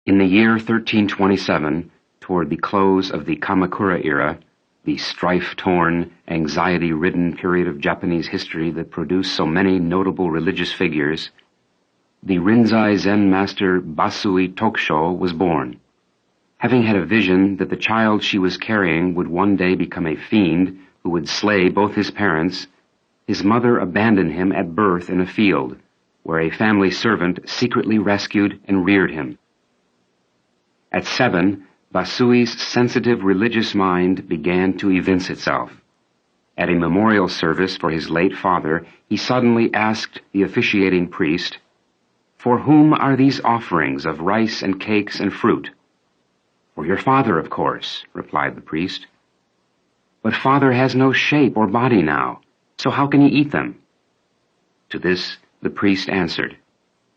In the year 1327, toward the close of the Kamakura era, the strife-torn, anxiety-ridden period of Japanese history that produced so many notable religious figures, the Rinzai Zen master Bassui Tokusho was born. Having had a vision that the child she was carrying would one day become a fiend who would slay both his parents, his mother abandoned him at birth in a field, where a family servant secretly rescued and reared him. At 7, Basui's sensitive religious mind began to evince itself. At a memorial service for his late father, he suddenly asked the officiating priest, "For whom are these offerings of rice and cakes and fruit?" "For your father, of course," replied the priest. "But father has no shape or body now, so how can he eat them?" To this the priest answered,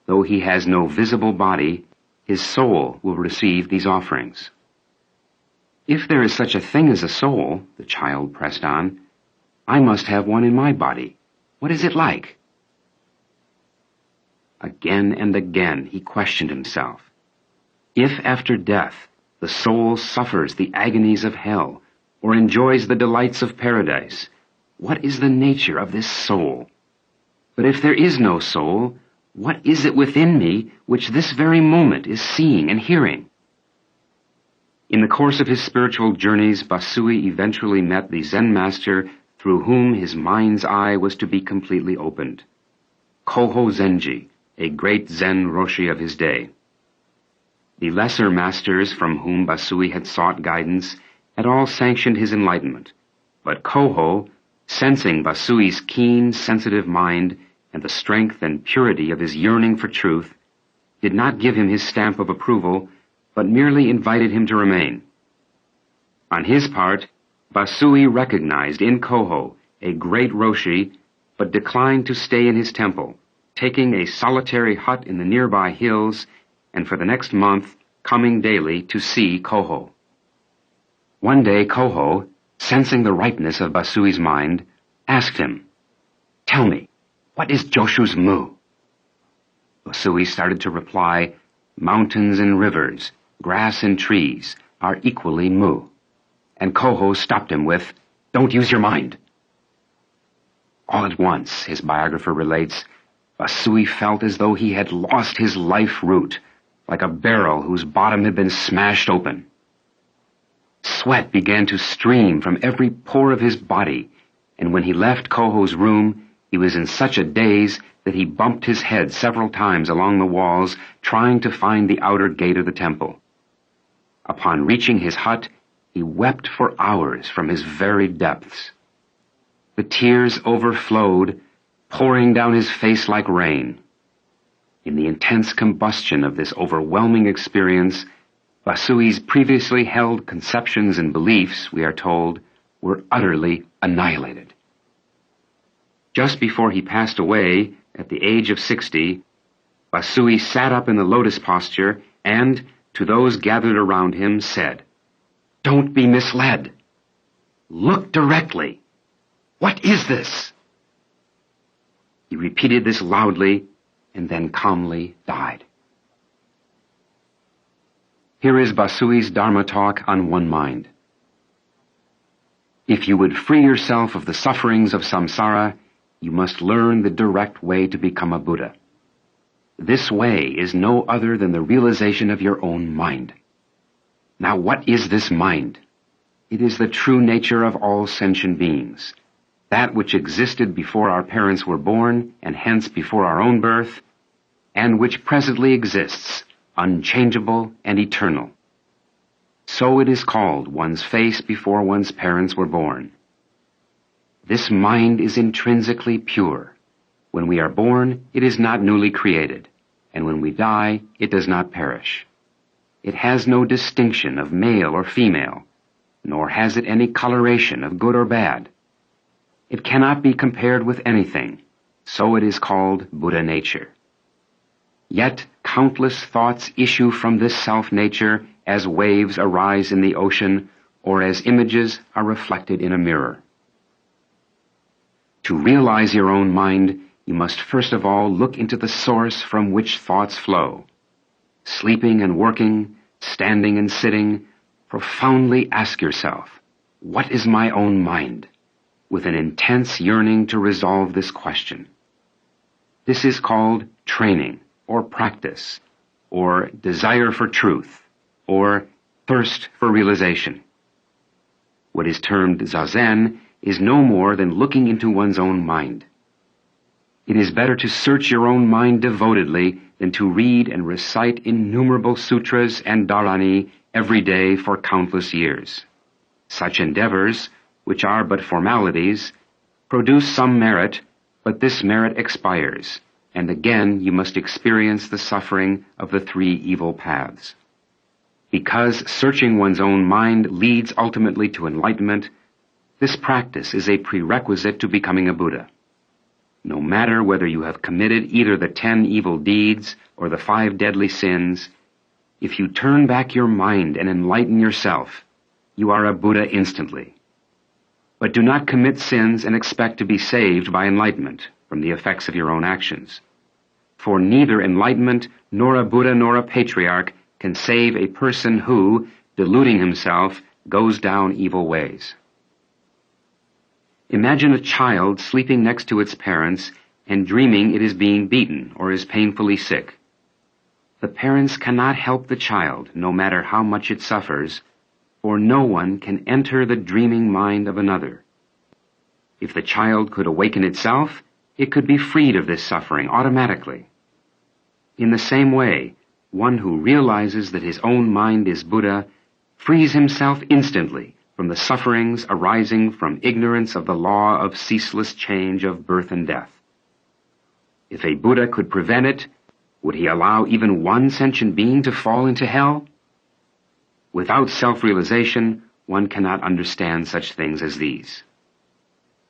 "Though he has no visible body, his soul will receive these offerings." "If there is such a thing as a soul," the child pressed on, "I must have one in my body. What is it like?" Again and again he questioned himself. If after death the soul suffers the agonies of hell or enjoys the delights of paradise, what is the nature of this soul? But if there is no soul, what is it within me which this very moment is seeing and hearing? In the course of his spiritual journeys, Bassui eventually met the Zen master through whom his mind's eye was to be completely opened, Koho Zenji, a great Zen Roshi of his day. The lesser masters from whom Bassui had sought guidance had all sanctioned his enlightenment, but Koho, sensing Basui's keen, sensitive mind and the strength and purity of his yearning for truth, did not give him his stamp of approval, but merely invited him to remain. On his part, Bassui recognized in Koho a great Roshi, but declined to stay in his temple, taking a solitary hut in the nearby hills, and for the next month coming daily to see Koho. One day Koho, sensing the ripeness of Basui's mind, asked him, "Tell me, what is Joshu's mu?" Bassui started to reply, "Mountains and rivers, grass and trees are equally mu." And Koho stopped him with, "Don't use your mind." All at once, his biographer relates, Bassui felt as though he had lost his life root, like a barrel whose bottom had been smashed open. Sweat began to stream from every pore of his body, and when he left Koho's room, he was in such a daze that he bumped his head several times along the walls, trying to find the outer gate of the temple. Upon reaching his hut, he wept for hours from his very depths. The tears overflowed, pouring down his face like rain. In the intense combustion of this overwhelming experience, Basui's previously held conceptions and beliefs, we are told, were utterly annihilated. Just before he passed away, at the age of 60, Bassui sat up in the lotus posture and, to those gathered around him, said, "Don't be misled. Look directly. What is this?" He repeated this loudly and then calmly died. Here is Basui's Dharma talk on one mind. If you would free yourself of the sufferings of samsara, you must learn the direct way to become a Buddha. This way is no other than the realization of your own mind. Now, what is this mind? It is the true nature of all sentient beings, that which existed before our parents were born, and hence before our own birth, and which presently exists, unchangeable and eternal. So it is called one's face before one's parents were born. This mind is intrinsically pure. When we are born, it is not newly created, and when we die, it does not perish. It has no distinction of male or female, nor has it any coloration of good or bad. It cannot be compared with anything, so it is called Buddha nature. Yet countless thoughts issue from this self-nature as waves arise in the ocean or as images are reflected in a mirror. To realize your own mind, you must first of all look into the source from which thoughts flow. sleeping and working, standing and sitting, profoundly ask yourself, what is my own mind? With an intense yearning to resolve this question. This is called training, or practice, or desire for truth, or thirst for realization. What is termed zazen is no more than looking into one's own mind. It is better to search your own mind devotedly than to read and recite innumerable sutras and dharani every day for countless years. Such endeavors, which are but formalities, produce some merit, but this merit expires, and again you must experience the suffering of the three evil paths. Because searching one's own mind leads ultimately to enlightenment, this practice is a prerequisite to becoming a Buddha. No matter whether you have committed either the 10 evil deeds or the 5 deadly sins, if you turn back your mind and enlighten yourself, you are a Buddha instantly. But do not commit sins and expect to be saved by enlightenment from the effects of your own actions. For neither enlightenment, nor a Buddha, nor a patriarch can save a person who, deluding himself, goes down evil ways. Imagine a child sleeping next to its parents and dreaming it is being beaten or is painfully sick. The parents cannot help the child, no matter how much it suffers, for no one can enter the dreaming mind of another. If the child could awaken itself, it could be freed of this suffering automatically. In the same way, one who realizes that his own mind is Buddha frees himself instantly from the sufferings arising from ignorance of the law of ceaseless change of birth and death. If a Buddha could prevent it, would he allow even one sentient being to fall into hell? Without self-realization, one cannot understand such things as these.